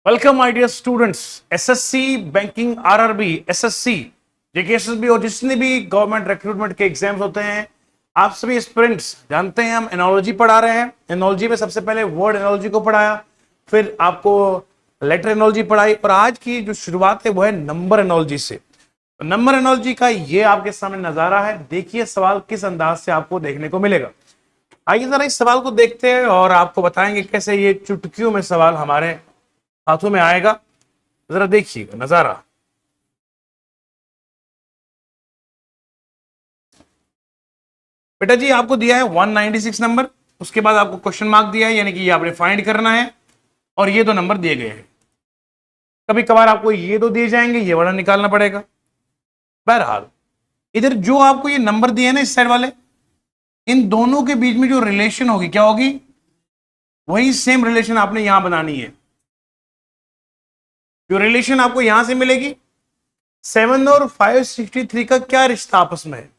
Welcome my dear students. SSC, banking, RRB, SSC, JKSSB और जितने भी गवर्नमेंट रिक्रूटमेंट के एग्जाम्स होते हैं, आप सभी एस्पिरेंट्स जानते हैं हम एनोलॉजी पढ़ा रहे हैं। एनोलॉजी में सबसे पहले वर्ड एनोलॉजी को पढ़ाया, फिर आपको लेटर एनोलॉजी पढ़ाई और आज की जो शुरुआत है वो है नंबर एनोलॉजी से। नंबर एनोलॉजी का ये आपके सामने नजारा है। देखिए सवाल किस अंदाज से आपको देखने को मिलेगा। आइए जरा इस सवाल को देखते हैं और आपको बताएंगे कैसे ये चुटकियों में सवाल हमारे हाथों में आएगा। जरा देखिएगा नजारा। बेटा जी आपको दिया है 196 नंबर, उसके बाद आपको क्वेश्चन मार्क दिया है, यानी कि ये आपने फाइंड करना है और ये दो नंबर दिए गए हैं। कभी कभार आपको ये दो दिए जाएंगे, ये वाला निकालना पड़ेगा। बहरहाल इधर जो आपको ये नंबर दिए ना इस साइड वाले, इन दोनों के बीच में जो रिलेशन होगी क्या होगी, वही सेम रिलेशन आपने यहां बनानी है। जो रिलेशन आपको यहां से मिलेगी, 7 और 563 का क्या रिश्ता आपस में है।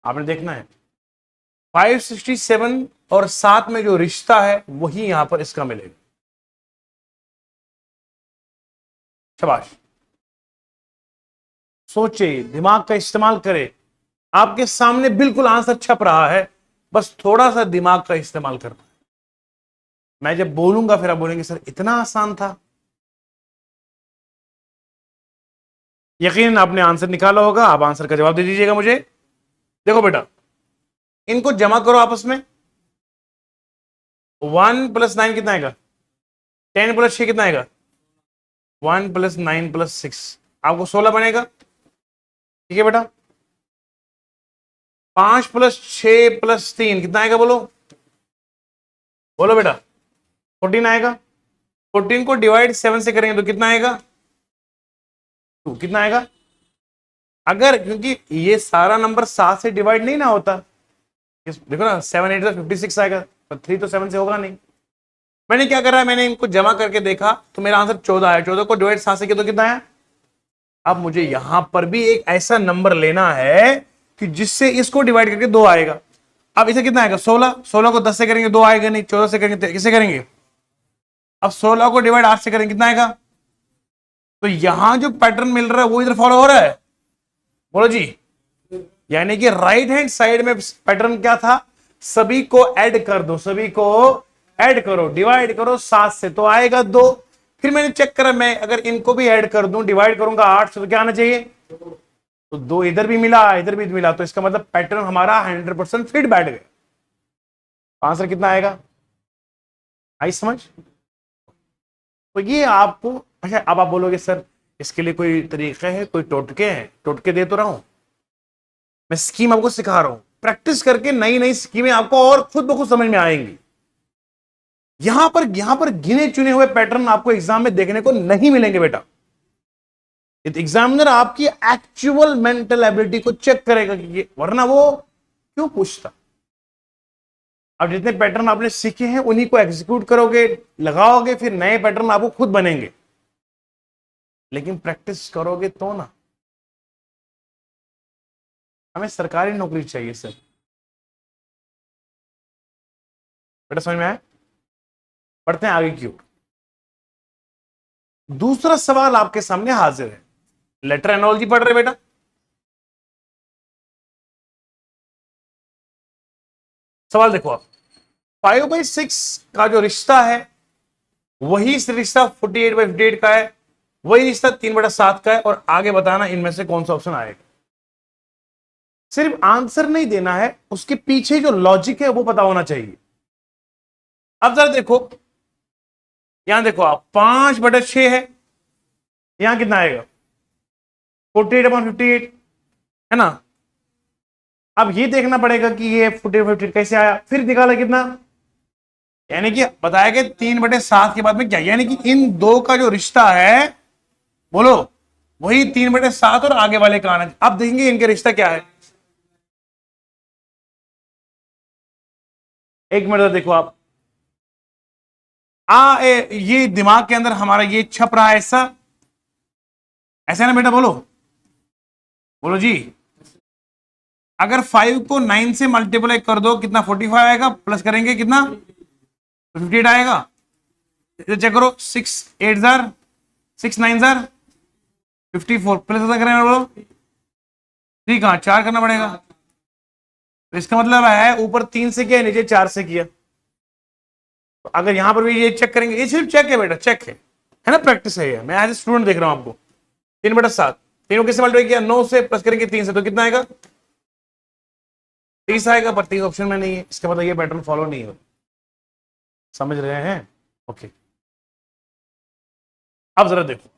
आपने देखना है 567 और 7 में जो रिश्ता है वही यहां पर इसका मिलेगा। शाबाश, सोचे, दिमाग का इस्तेमाल करें। आपके सामने बिल्कुल आंसर छप रहा है, बस थोड़ा सा दिमाग का इस्तेमाल करना है। मैं जब बोलूंगा फिर आप बोलेंगे सर इतना आसान था। यकीन आपने आंसर निकाला होगा, आप आंसर का जवाब दे दीजिएगा मुझे। देखो बेटा, इनको जमा करो आपस में। 1 + 9 कितना आएगा, 10 + 6 कितना आएगा, 1 + 9 + 6 आपको 16 बनेगा। ठीक है बेटा, 5 + 6 + 3 कितना आएगा, बोलो बोलो बेटा, 14 आएगा। 14 को डिवाइड 7 से करेंगे तो कितना आएगा, 2 कितना आएगा। अगर क्योंकि ये सारा नंबर 7 से डिवाइड नहीं ना होता, देखो ना 7 8 56 आएगा, पर 3 तो 7 से होगा नहीं। मैंने क्या करा है, मैंने इनको जमा करके देखा तो मेरा आंसर 14 है। 14 को डिवाइड 7 से किया तो कितना है। अब मुझे यहां पर भी एक ऐसा नंबर लेना है कि जिससे इसको डिवाइड करके 2 आएगा। अब इसे कितना आएगा, 16। 16 को 10 से करेंगे 2 आएगा नहीं, 14 से करेंगे किसे करेंगे। अब 16 को डिवाइड 8 से करेंगे कितना आएगा। तो यहां जो पैटर्न मिल रहा है वो इधर फॉलो हो रहा है, बोलो जी। यानी कि राइट हैंड साइड में पैटर्न क्या था, सभी को ऐड कर दो, सभी को ऐड करो, डिवाइड करो 7 से तो आएगा 2। फिर मैंने चेक करा, मैं अगर इनको भी ऐड कर दूं, डिवाइड करूंगा 8 से तो क्या आना चाहिए, तो 2 इधर भी मिला इधर भी मिला, तो इसका मतलब पैटर्न हमारा 100% फिट बैठ गया। आंसर कितना आएगा, आई समझ। तो ये आपको, अच्छा अब आप बोलोगे सर इसके लिए कोई तरीका है, कोई टोटके हैं, टोटके दे तो रहा हूं मैं, स्कीम आपको सिखा रहा हूं। प्रैक्टिस करके नई नई स्कीमें आपको और खुद ब खुद समझ में आएंगी। यहां पर गिने चुने हुए पैटर्न आपको एग्जाम में देखने को नहीं मिलेंगे बेटा। एग्जामिनर आपकी एक्चुअल मेंटल एबिलिटी को चेक करेगा कि वरना वो क्यों पूछता। अब जितने पैटर्न आपने सीखे हैं उन्हीं को एग्जीक्यूट करोगे, लगाओगे, फिर नए पैटर्न आपको खुद बनेंगे। लेकिन प्रैक्टिस करोगे तो ना। हमें सरकारी नौकरी चाहिए सर, बेटा समझ में आया। पढ़ते हैं आगे की ओर। दूसरा सवाल आपके सामने हाजिर है। लेटर एनोलॉजी पढ़ रहे बेटा। सवाल देखो आप, 5/6 का जो रिश्ता है वही रिश्ता 48/58 का है, वही रिश्ता 3/7 का है, और आगे बताना इनमें से कौन सा ऑप्शन आएगा। सिर्फ आंसर नहीं देना है, उसके पीछे जो लॉजिक है वो पता होना चाहिए। अब जरा देखो, यहां देखो आप, 5/6 है, यहां कितना आएगा, 48/58 है ना। अब ये देखना पड़ेगा कि ये 48/58 कैसे आया, फिर निकाला कितना, यानी कि बताया कि 3/7 के बाद में क्या, यानी कि इन दो का जो रिश्ता है, बोलो, वही 3/7 और आगे वाले का आना। अब देखेंगे इनके रिश्ता क्या है। एक मिनट देखो आप, ये दिमाग के अंदर हमारा ये छप रहा है ऐसा, ऐसा है ना बेटा, बोलो बोलो जी। अगर 5 को 9 से मल्टीप्लाई कर दो कितना 45 आएगा, प्लस करेंगे कितना 58 आएगा। इधर चेक करो 6 8 जार 6 9 जार 54 प्लस कितना करेंगे बोलो 3 कहाँ 4 करना पड़ेगा। तो इसका मतलब है ऊपर 3 से किया नीचे 4 से किया। तो अगर यहां पर भी ये चेक करेंगे, ये सिर्फ चेक है बेटा, चेक है ना, प्रैक्टिस है ये, मैं एज ए स्टूडेंट देख रहा हूं आपको। 3/7 तीनों किससे मल्टीप्लाई किया 9 से, प्लस करेंगे 3 से तो कितना आएगा 30 आएगा, पर 30 ऑप्शन में नहीं है, इसका मतलब ये पैटर्न फॉलो नहीं हो। समझ रहे हैं? ओके अब जरा देखो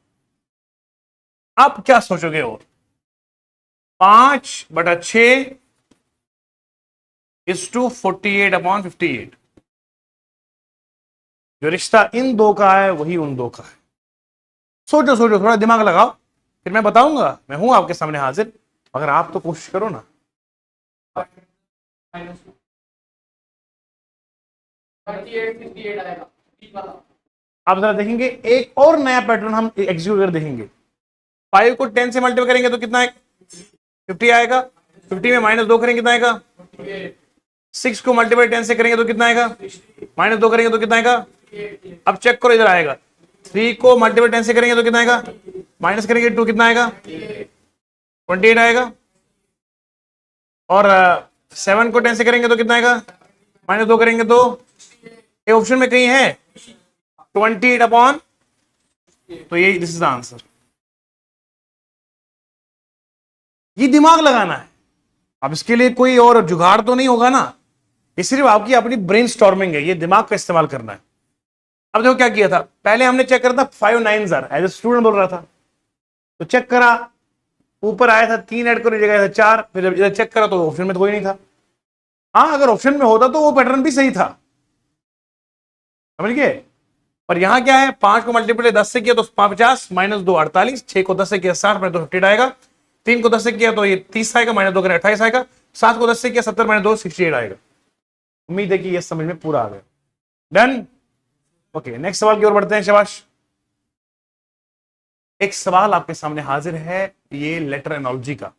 आप क्या सोचोगे, और 5/6 इज टू 48/58। जो रिश्ता इन दो का है वही उन दो का है। सोचो सोचो, थोड़ा दिमाग लगाओ, फिर मैं बताऊंगा, मैं हूं आपके सामने हाजिर, अगर आप तो कोशिश करो ना। आप जरा देखेंगे एक और नया पैटर्न हम एग्जीक्यूट कर देखेंगे। 5 को 10 से मल्टीप्लाई करेंगे तो कितना है 50 आएगा, 50 में -2 करेंगे कितना आएगा 6 को मल्टीप्लाई 10 से करेंगे तो कितना आएगा -2 करेंगे तो कितना आएगा। अब चेक करो इधर आएगा 3 को मल्टीप्लाई 10 से करेंगे तो कितना आएगा, माइनस करेंगे 2 कितना आएगा 28 आएगा। और 7 को 10 से करेंगे तो कितना आएगा -2 करेंगे तो ये ऑप्शन में कहीं है 28 तो ये दिस इज द आंसर। ये दिमाग लगाना है। अब इसके लिए कोई और जुगाड़ तो नहीं होगा ना, ये सिर्फ आपकी अपनी ब्रेन स्टॉर्मिंग है, ये दिमाग का इस्तेमाल करना है। अब देखो क्या किया था, पहले हमने चेक करा था 5 9 जार, एज ए स्टूडेंट बोल रहा था, तो चेक करा ऊपर आया था 3 ऐड करने जगह था 4, फिर जब इधर चेक करा तो ऑप्शन में तो कोई नहीं था। हाँ अगर ऑप्शन में होता तो वो पैटर्न भी सही था, समझ गए। पर यहां क्या है 5 को मल्टीप्लाई 10 से किया तो 50 -2 48, 6 को 10 से किया 60 में तो 58 आएगा, 3 को 10 से किया तो ये 30 आएगा, -2 करें 28 आएगा, 7 को 10 से किया 70 -2 68 आएगा। उम्मीद है कि ये समझ में पूरा आ गया। डन। ओके नेक्स्ट सवाल की ओर बढ़ते हैं। शाबाश। एक सवाल आपके सामने हाजिर है, ये लेटर एनोलॉजी का।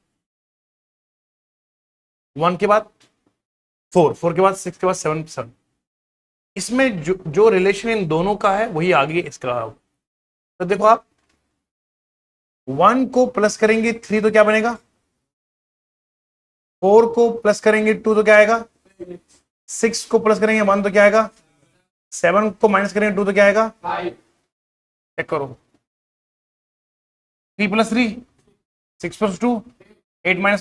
1 के बाद 4, 4 के बाद 6 के बाद 7, 7। इसमें जो रिलेशन इन दोनों का है वही आगे इसका। तो देखो आप 1 को प्लस करेंगे 3 तो क्या बनेगा, 4 को प्लस करेंगे 2 तो क्या आएगा, 6 को प्लस करेंगे 1 तो क्या आएगा, 7 को माइनस करेंगे 2 तो क्या आएगा, चेक करो 3 + 3 6 + 2 8 - 1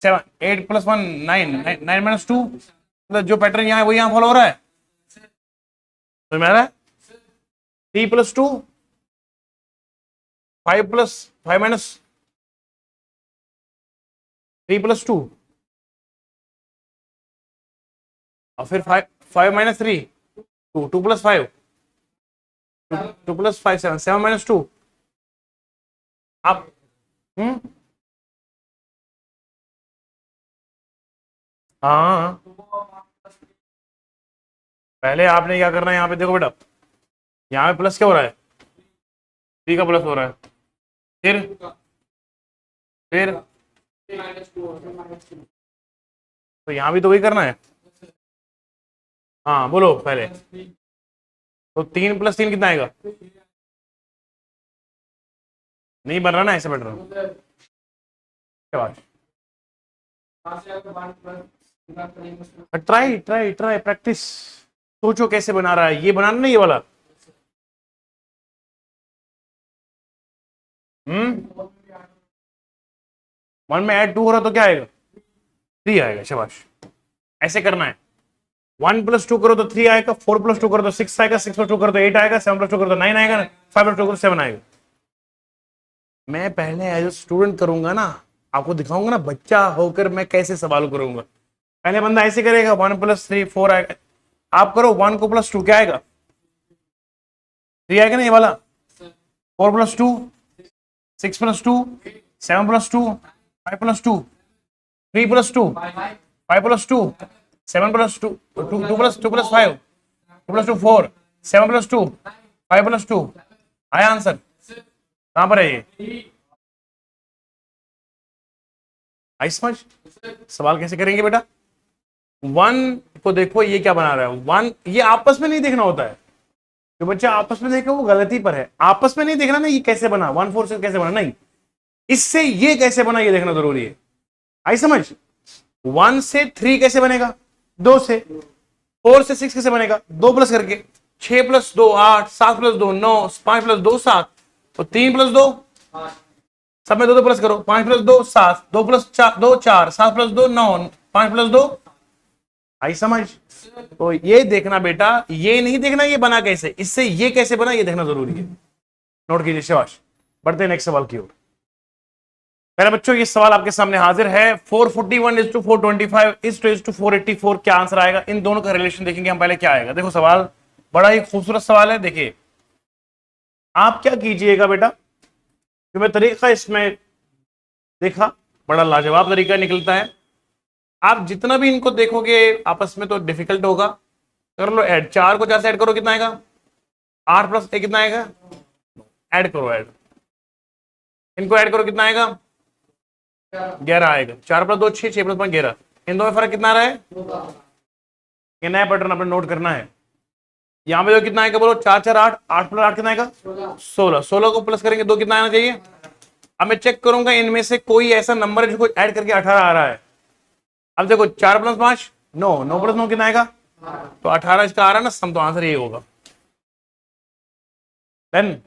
7 8 + 1 9 9 - 2, मतलब जो पैटर्न यहां है वो यहां फॉलो हो रहा है। तो मेरा 3 + 2 5 + 5 3 + 2 और फिर 5 5 - 3 2 2 + 5 2 + 5 7 7 - 2 आप हाँ पहले आपने क्या करना है, यहाँ पे देखो बेटा, यहाँ पे प्लस क्या हो रहा है 3 का प्लस हो रहा है, फिर तो यहाँ भी तो वही करना है। हाँ बोलो पहले, तो 3 + 3 कितना आएगा, नहीं बन रहा ना ऐसे पैटर्न। क्या बात, ट्राई ट्राई ट्राई प्रैक्टिस, सोचो कैसे बना रहा है, ये बनाना नहीं ये वाला। हम्म 1 में ऐड 2 हो रहा तो क्या आएगा 3 आएगा। शाबाश, ऐसे करना है। 1 + 2 करो तो 3 आएगा, 4 + 2 करो तो 6 आएगा, 6 + 2 करो तो 8 आएगा, 7 + 2 करो तो 9 आएगा, 5 + 2 करो तो 7 आएगा। मैं पहले एज ए स्टूडेंट करूंगा ना, आपको दिखाऊंगा ना बच्चा होकर मैं कैसे सवाल करूंगा। पहले बंदा ऐसे करेगा 1 + 3 4 आएगा, आप करो 1 को +2 क्या आएगा 3 आएगा ना ये वाला, 4 + 2 6 + 2 7 + 2 5 + 2 3 + 2 5 + 2 7 + 2 2 + 2 + 5 2 + 2 4 7 + 2 5 + 2 आया आंसर। कहां पर है ये, आई समझ? सवाल कैसे करेंगे बेटा? 1 को देखो ये क्या बना रहा है, 1 ये आपस में नहीं देखना होता है, जो बच्चा आपस में देखे वो गलती पर है। आपस में नहीं देखना ना ये कैसे बना, 1 4 से कैसे बना, नहीं, इससे ये कैसे बना ये देखना जरूरी है। आई समझ? 1 से 3 कैसे बनेगा, 2 से। 4 से 6 कैसे बनेगा, 2 प्लस करके। 6 प्लस 2 8, 7 प्लस 2 9, 5 प्लस 2 7, और 3 प्लस 2 सब में 2 2 प्लस करो, 5 प्लस 2 7, 2 प्लस 2 4, 7 प्लस 2 9, 5 प्लस 2। आई समझ? तो ये देखना बेटा, ये नहीं देखना ये बना कैसे, इससे ये कैसे बना ये देखना जरूरी है। नोट कीजिए, शाबाश। बढ़ते हैं नेक्स्ट सवाल की ओर। मेरे बच्चों ये सवाल आपके सामने हाजिर है, 441 इज टू 425 इज टू 484 क्या आंसर आएगा? इन दोनों का रिलेशन देखेंगे हम पहले क्या आएगा। देखो सवाल बड़ा ही खूबसूरत सवाल है। देखिए आप क्या कीजिएगा बेटा, जो मैं तरीका इसमें देखा बड़ा लाजवाब तरीका निकलता है। आप जितना भी इनको देखोगे आपस में तो डिफिकल्ट होगा, कर लो ऐड। 4 को 4 से ऐड करो कितना आएगा, 8 प्लस 1 कितना आएगा, ऐड करो, ऐड इनको ऐड करो कितना आएगा, 11 आएगा। 4 प्लस 2 6, 6 प्लस 5 11। इन दो में फर्क कितना आ रहा है, ये नया पैटर्न अपने नोट करना है। यहाँ पे जो कितना आएगा बोलो, 4 4 8, 8 प्लस 8 कितना आएगा 16। 16 को प्लस करेंगे 2 कितना आना चाहिए। अब मैं चेक करूंगा इनमें से कोई ऐसा नंबर है जिसको ऐड करके 18 आ रहा है। अब देखो 4 प्लस 5 9, 9 प्लस 9 कितना आएगा, तो 18 इसका आ रहा है ना सम, तो आंसर ये होगा। देन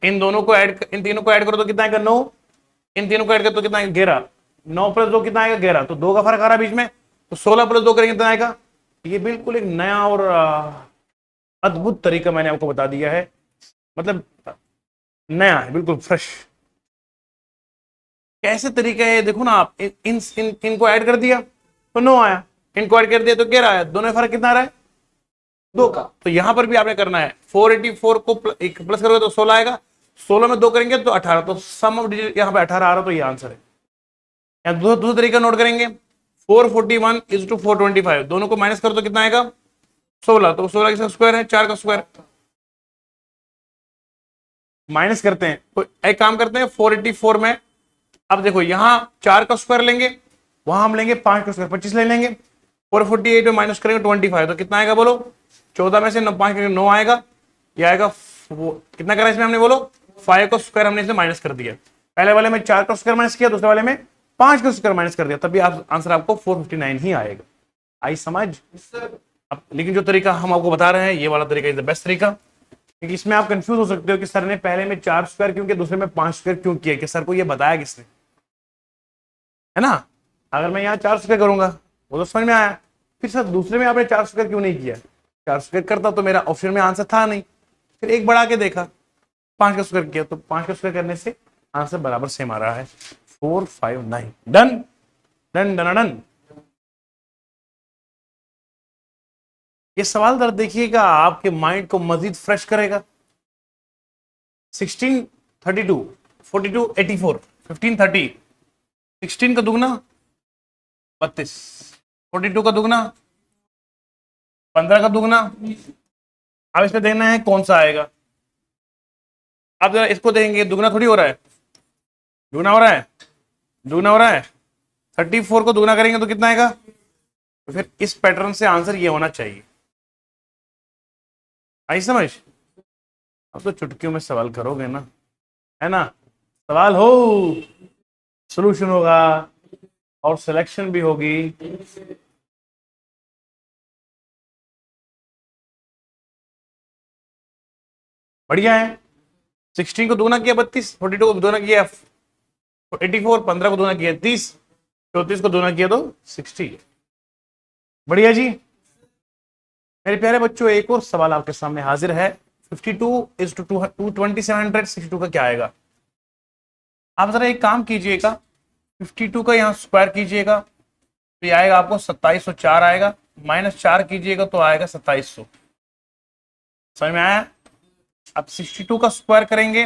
इन दोनों को ऐड, इन तीनों को ऐड करो तो कितना आएगा 9, इन तीनों को ऐड करो तो कितना आएगा 11। 9 प्लस 2 कितना आएगा 11, तो 2 का फर्क आ रहा है बीच में, तो 16 प्लस 2 करेंगे कितना आएगा। ये बिल्कुल एक नया और अद्भुत तरीका मैंने आपको बता दिया है, मतलब नया है, बिल्कुल फ्रेश। कैसे तरीका है देखो ना आप, इनको ऐड कर दिया तो 9 आया, इनको ऐड कर दिया तो 11 आया, दोनों में फर्क कितना आ रहा है 2 का। तो यहां पर भी आपने करना है, 484 को एक प्लस करोगे तो 16 आएगा, 16 में 2 करेंगे तो 18, तो सम ऑफ डिजिट यहाँ पे 18 आ रहा, तो ये आंसर है। या दूसरा तरीका नोट करेंगे, 441 इज टू 425, दोनों को माइनस करो तो कितना आएगा 16, तो 16 किसका स्क्वायर है, 4 का स्क्वायर। माइनस करते हैं तो एक काम करते हैं 484 में, अब देखो यहां 4 का स्क्वायर लेंगे, वहां हम लेंगे 5 का स्क्वायर, 25 ले लेंगे। 448 में माइनस करेंगे 25, तो कितना आएगा बोलो, 14 में से 5 करेंगे 9 आएगा, ये आएगा वो कितना करा इसमें हमने बोलो 5 का स्क्वायर हमने इसमें माइनस कर दिया। पहले वाले में 4 का स्क्वायर माइनस किया, दूसरे वाले में 5 का स्क्वायर माइनस कर दिया, तभी आप आंसर आपको 459 ही आएगा। आई समझ? अब लेकिन जो तरीका हम आपको बता रहे हैं ये वाला तरीका इज द बेस्ट तरीका, क्योंकि इसमें आप कंफ्यूज हो सकते हो कि सर ने पहले में 4 स्क्वायर क्यों किया, दूसरे में 5 स्क्वायर क्यों किया, कि सर को ये बताया किसने, है ना। अगर मैं यहाँ 4 स्क्वायर करूंगा वो तो समझ में आया, फिर सर दूसरे में आपने 4 स्क्वायर क्यों नहीं किया, 4 स्क्वायर करता तो मेरा ऑप्शन में आंसर था नहीं, फिर एक बढ़ा के देखा 5 का स्क्वायर किया, तो 5 का स्क्वायर करने से आंसर बराबर सेम आ रहा है 459। Done done done done. ये सवाल दर देखिएगा आपके माइंड को मजीद फ्रेश करेगा। 16 32 42 84 15 30, 16 का दुगना 32, 42 का दुगना 15 का दुगना। अब इसमें देखना है कौन सा आएगा। अब जरा इसको देखेंगे, दुगना थोड़ी हो रहा है, दुगना हो रहा है, दुगना हो रहा है। 34 को दुगना करेंगे तो कितना आएगा, तो फिर इस पैटर्न से आंसर ये होना चाहिए। आई समझ? अब तो चुटकियों में सवाल करोगे ना, है ना, सवाल हो सॉल्यूशन होगा और सिलेक्शन भी होगी। बढ़िया है। 16 को दुगना किया 32, 42 को दुगना किया 84, 15 को दुगना किया 30, 34 को दुगना किया तो 60। बढ़िया जी। मेरे प्यारे बच्चों एक और सवाल आपके सामने हाजिर है, 52 इज टू 2700, 62 का क्या आएगा। आप जरा एक काम कीजिएगा, 52 का यहाँ स्क्वायर कीजिएगा तो ये आएगा आपको 2704 आएगा, -4 कीजिएगा तो आएगा 2700। समझ में आया? अब 62 का स्क्वायर करेंगे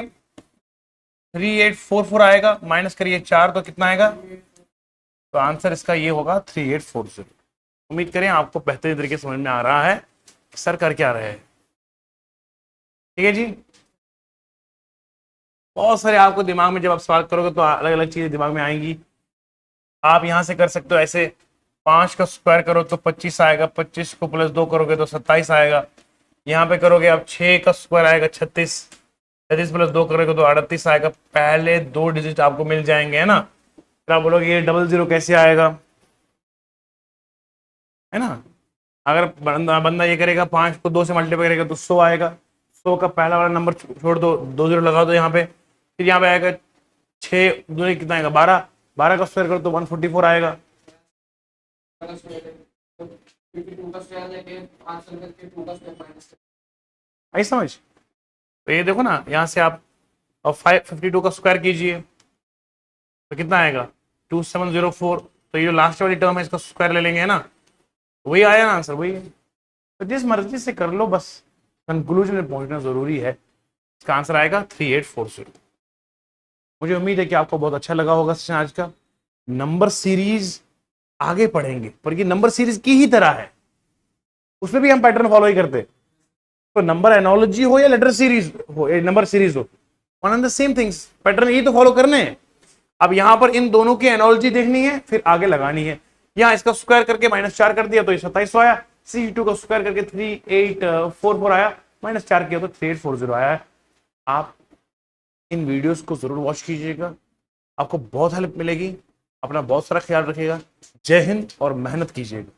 3844 आएगा, माइनस करिए 4 तो कितना आएगा, तो आंसर इसका ये होगा 3840। उम्मीद करें आपको बेहतरीन तरीके से समझ में आ रहा है सर कर क्या रहे हैं। ठीक है जी। बहुत सारे आपको दिमाग में जब आप सवाल करोगे तो अलग अलग चीजें दिमाग में आएंगी। आप यहां से कर सकते हो ऐसे, 5 का स्क्वायर करो तो 25 आएगा, 25 को प्लस 2 करोगे तो 27 आएगा। यहाँ पे करोगे आप 6 का स्क्वायर आएगा 36, 36 प्लस 2 करोगे तो 38 आएगा। पहले 2 डिजिट आपको मिल जाएंगे, है ना। फिर आप बोलोगे ये 00 कैसे आएगा, है ना। अगर बंदा ये करेगा 5 को 2 से मल्टीप्लाई करेगा तो 100 आएगा। 100 का पहला वाला नंबर छोड़ दो, 2 0 लगा दो यहाँ पे। फिर यहाँ पे आएगा 6 दूनी कितना आएगा 12, 12 का स्क्वायर करो तो 144 आएगा। आई समझ। तो ये देखो ना, यहाँ से आप 552 का स्क्वायर कीजिए तो कितना आएगा 2704। तो ये जो लास्ट वाली टर्म है इसका स्क्वायर ले लेंगे, है ना। वही आया ना आंसर, वही है। तो जिस मर्जी से कर लो, बस कंक्लूजन में पहुंचना जरूरी है। इसका आंसर आएगा 3840। मुझे उम्मीद है कि आपको बहुत अच्छा लगा होगा सेशन आज का। नंबर सीरीज आगे पढ़ेंगे, पर ये नंबर सीरीज की ही तरह है, उसमें भी हम पैटर्न फॉलो ही करते। तो नंबर एनोलॉजी हो या लेटर सीरीज हो, नंबर सीरीज हो, one and the same things, pattern यही तो फॉलो करने हैं। अब यहां पर इन दोनों की एनोलॉजी देखनी है, फिर आगे लगानी है। यहाँ इसका स्क्वायर करके -4 कर दिया तो ये 2700 आया। C2 का स्क्वायर करके 3844 आया, -4 किया तो 3840 आया है। आप इन वीडियोस को जरूर वॉच कीजिएगा, आपको बहुत हेल्प मिलेगी। अपना बहुत सारा ख्याल रखिएगा। जय हिंद और मेहनत कीजिएगा।